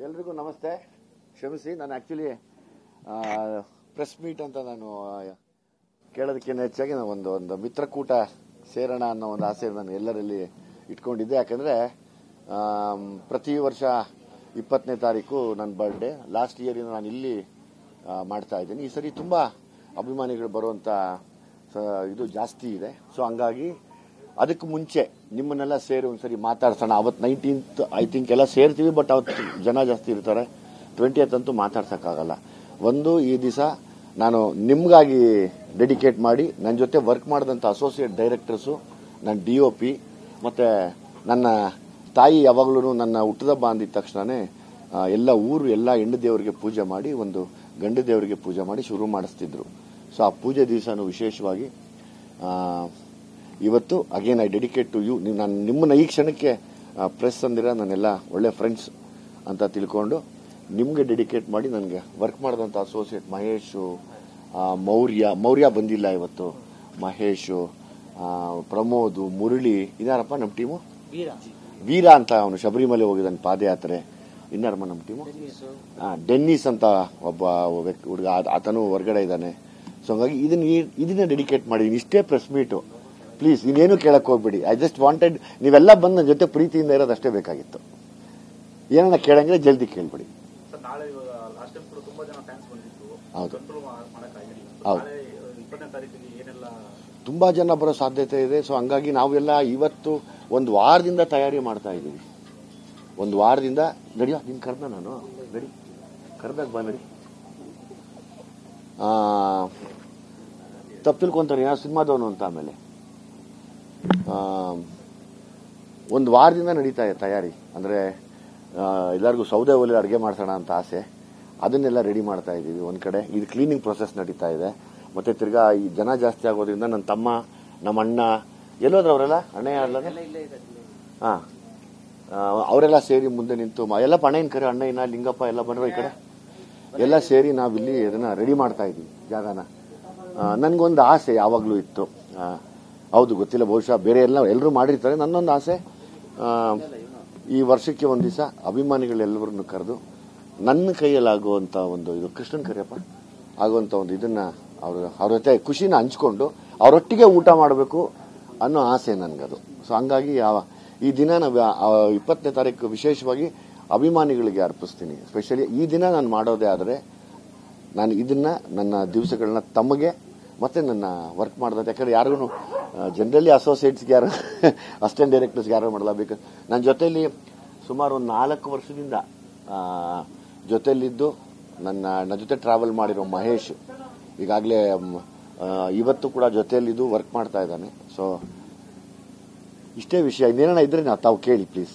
ಎಲ್ರಿಗೂ ನಮಸ್ತೆ. ಕ್ಷಮಿಸಿ, ನಾನು ಆ್ಯಕ್ಚುಲಿ ಪ್ರೆಸ್ ಮೀಟ್ ಅಂತ ನಾನು ಕೇಳೋದಕ್ಕಿಂತ ಹೆಚ್ಚಾಗಿ ನಾನು ಒಂದು ಮಿತ್ರಕೂಟ ಸೇರೋಣ ಅನ್ನೋ ಒಂದು ಆಸೆ ನಾನು ಎಲ್ಲರಲ್ಲಿ ಇಟ್ಕೊಂಡಿದ್ದೆ. ಯಾಕಂದರೆ ಪ್ರತಿ ವರ್ಷ 20ನೇ ತಾರೀಕು ನನ್ನ ಬರ್ಡೇ. ಲಾಸ್ಟ್ ಇಯರಿಂದ ನಾನು ಇಲ್ಲಿ ಮಾಡ್ತಾ ಇದ್ದೀನಿ. ಈ ಸರಿ ತುಂಬ ಅಭಿಮಾನಿಗಳು ಬರುವಂಥ ಇದು ಜಾಸ್ತಿ ಇದೆ. ಸೊ ಹಂಗಾಗಿ ಅದಕ್ಕೆ ಮುಂಚೆ ನಿಮ್ಮನ್ನೆಲ್ಲ ಸೇರಿ ಒಂದ್ಸರಿ ಮಾತಾಡ್ಸೋಣ. ಅವತ್ತು 19th ಐ ಥಿಂಕ್ ಎಲ್ಲ ಸೇರ್ತೀವಿ, ಬಟ್ ಅವತ್ತು ಜನ ಜಾಸ್ತಿ ಇರ್ತಾರೆ. 20th ಅಂತೂ ಮಾತಾಡ್ಸೋಕ್ಕಾಗಲ್ಲ. ಈ ದಿವಸ ನಾನು ನಿಮಗಾಗಿ ಡೆಡಿಕೇಟ್ ಮಾಡಿ ನನ್ನ ಜೊತೆ ವರ್ಕ್ ಮಾಡಿದಂಥ ಅಸೋಸಿಯೇಟ್ ಡೈರೆಕ್ಟರ್ಸು, ನನ್ನ DOP ಮತ್ತು ನನ್ನ ತಾಯಿ ಯಾವಾಗಲೂ ನನ್ನ ಹುಟ್ಟದಬ್ಬ ಅಂದಿದ ತಕ್ಷಣವೇ ಎಲ್ಲ ಊರು ಎಲ್ಲ ಹೆಣ್ಣು ದೇವರಿಗೆ ಪೂಜೆ ಮಾಡಿ ಒಂದು ಗಂಡು ದೇವರಿಗೆ ಪೂಜೆ ಮಾಡಿ ಶುರು ಮಾಡಿಸ್ತಿದ್ರು. ಸೊ ಆ ಪೂಜೆ ದಿವಸನೂ ವಿಶೇಷವಾಗಿ ಇವತ್ತು again I dedicate to you. ನಾನು ನಿಮ್ಮನ್ನ ಈ ಕ್ಷಣಕ್ಕೆ ಪ್ರೆಸ್ ಅಂದಿರ ನನ್ನೆಲ್ಲ ಒಳ್ಳೆ ಫ್ರೆಂಡ್ಸ್ ಅಂತ ತಿಳ್ಕೊಂಡು ನಿಮಗೆ ಡೆಡಿಕೇಟ್ ಮಾಡಿ ನನಗೆ ವರ್ಕ್ ಮಾಡಿದಂಥ ಅಸೋಸಿಯೇಟ್ ಮಹೇಶು, ಮೌರ್ಯ ಬಂದಿಲ್ಲ ಇವತ್ತು, ಮಹೇಶು, ಪ್ರಮೋದ್, ಮುರಳಿ, ಇದಾರಪ್ಪ ನಮ್ಮ ಟೀಮು, ವೀರ ಅಂತ ಅವನು ಶಬರಿಮಲೆ ಹೋಗಿದ್ದಾನೆ ಪಾದಯಾತ್ರೆ. ಇನ್ನಾರಮ್ಮ ನಮ್ಮ ಟೀಮು, ಡೆನ್ನಿಸ್ ಅಂತ ಒಬ್ಬ ಹುಡುಗ, ಆತನು ಹೊರಗಡೆ ಇದ್ದಾನೆ. ಸೊ ಹಂಗಾಗಿ ಇದನ್ನ ಡೆಡಿಕೇಟ್ ಮಾಡಿದ್ದೀನಿ. ಇಷ್ಟೇ ಪ್ರೆಸ್ ಮೀಟು. ಪ್ಲೀಸ್ ಇನ್ನೇನು ಕೇಳಕ್ ಹೋಗ್ಬೇಡಿ. ಐ ಜಸ್ಟ್ ವಾಂಟೆಡ್ ನೀವೆಲ್ಲ ಬಂದು ನನ್ನ ಜೊತೆ ಪ್ರೀತಿಯಿಂದ ಇರೋದು ಅಷ್ಟೇ ಬೇಕಾಗಿತ್ತು. ಏನನ್ನ ಕೇಳಂಗಿದ್ರೆ ಜಲ್ದಿ ಕೇಳ್ಬಿಡಿ. ಹೌದು ಹೌದು, ತುಂಬಾ ಜನ ಬರೋ ಸಾಧ್ಯತೆ ಇದೆ. ಸೊ ಹಂಗಾಗಿ ನಾವೆಲ್ಲ ಇವತ್ತು ಒಂದು ವಾರದಿಂದ ತಯಾರಿ ಮಾಡ್ತಾ ಇದ್ದೀವಿ. ಒಂದು ವಾರದಿಂದ ನಡಿಯೋ ನಿನ್ ಕರ್ದ ನಾನು ನಡಿ ಕರ್ದಾಗ ಬಾ ನಡಿ. ತಪ್ಪು ತಿಳ್ಕೊಂತಾರೆ ಯಾವ ಸಿನಿಮಾದವನು ಅಂತ. ಆಮೇಲೆ ಒಂದು ವಾರದಿಂದ ನಡೀತಾ ಇದೆ ತಯಾರಿ. ಅಂದರೆ ಎಲ್ಲರಿಗೂ ಸೌದೆ ಒಲೆ ಅಡುಗೆ ಮಾಡ್ಸೋಣ ಅಂತ ಆಸೆ. ಅದನ್ನೆಲ್ಲ ರೆಡಿ ಮಾಡ್ತಾ ಇದ್ದೀವಿ. ಒಂದು ಕಡೆ ಇದು ಕ್ಲೀನಿಂಗ್ ಪ್ರೊಸೆಸ್ ನಡೀತಾ ಇದೆ. ಮತ್ತೆ ತಿರ್ಗಾ ಈ ಜನ ಜಾಸ್ತಿ ಆಗೋದ್ರಿಂದ ನನ್ನ ತಮ್ಮ, ನಮ್ಮ ಅಣ್ಣ ಎಲ್ಲೋದ್ರು ಅವರೆಲ್ಲ, ಅಣ್ಣ ಯಾರಲ್ಲ, ಹಾಂ ಅವರೆಲ್ಲ ಸೇರಿ ಮುಂದೆ ನಿಂತು ಎಲ್ಲ ಅಣ್ಣ ಕರೆ, ಅಣ್ಣ ಲಿಂಗಪ್ಪ ಎಲ್ಲ ಬಂದ್ರು ಈ ಕಡೆ ಎಲ್ಲ ಸೇರಿ ನಾವಿಲ್ಲಿ ಅದನ್ನ ರೆಡಿ ಮಾಡ್ತಾ ಇದ್ದೀವಿ ಜಾಗನ. ನನ್ಗೊಂದು ಆಸೆ ಯಾವಾಗಲೂ ಇತ್ತು. ಹೌದು ಗೊತ್ತಿಲ್ಲ, ಬಹುಶಃ ಬೇರೆ ಎಲ್ಲರೂ ಮಾಡಿರ್ತಾರೆ. ನನ್ನೊಂದು ಆಸೆ, ಈ ವರ್ಷಕ್ಕೆ ಒಂದು ದಿವಸ ಅಭಿಮಾನಿಗಳೆಲ್ಲರನ್ನು ಕರೆದು ನನ್ನ ಕೈಯಲ್ಲಾಗುವಂಥ ಒಂದು ಇದು ಕೃಷ್ಣನ್ ಕರಿಯಪ್ಪ ಆಗುವಂಥ ಒಂದು ಇದನ್ನ ಅವ್ರ ಜೊತೆ ಖುಷಿನ ಹಂಚ್ಕೊಂಡು ಅವರೊಟ್ಟಿಗೆ ಊಟ ಮಾಡಬೇಕು ಅನ್ನೋ ಆಸೆ ನನಗದು. ಸೊ ಹಂಗಾಗಿ ಈ ದಿನ ನಾವು 20ನೇ ತಾರೀಕು ವಿಶೇಷವಾಗಿ ಅಭಿಮಾನಿಗಳಿಗೆ ಅರ್ಪಿಸ್ತೀನಿ. ಸ್ಪೆಷಲಿ ಈ ದಿನ ನಾನು ಮಾಡೋದೇ ಆದರೆ ನಾನು ಇದನ್ನ ನನ್ನ ದಿವಸಗಳನ್ನ ತಮಗೆ ಮತ್ತೆ ನನ್ನ ವರ್ಕ್ ಮಾಡಿದ, ಯಾಕಂದ್ರೆ ಯಾರಿಗೂ ಜನರಲಿ ಅಸೋಸಿಯೇಟ್ಸ್ಗೆ ಯಾರು ಅಸಿಸ್ಟೆಂಟ್ ಡೈರೆಕ್ಟರ್ಸ್ಗೆ ಯಾರು ಮಾಡಲ್ಲ. ಬೇಕು ನನ್ನ ಜೊತೆಯಲ್ಲಿ ಸುಮಾರು ಒಂದು 4 ವರ್ಷದಿಂದ ಜೊತೆಯಲ್ಲಿದ್ದು ನನ್ನ ಜೊತೆ ಟ್ರಾವೆಲ್ ಮಾಡಿರೋ ಮಹೇಶ್ ಈಗಾಗಲೇ ಇವತ್ತು ಕೂಡ ಜೊತೆಯಲ್ಲಿದ್ದು ವರ್ಕ್ ಮಾಡ್ತಾ ಇದ್ದಾನೆ. ಸೊ ಇಷ್ಟೇ ವಿಷಯ. ಇನ್ನೇನ ಇದ್ರೆ ತಾವು ಕೇಳಿ ಪ್ಲೀಸ್.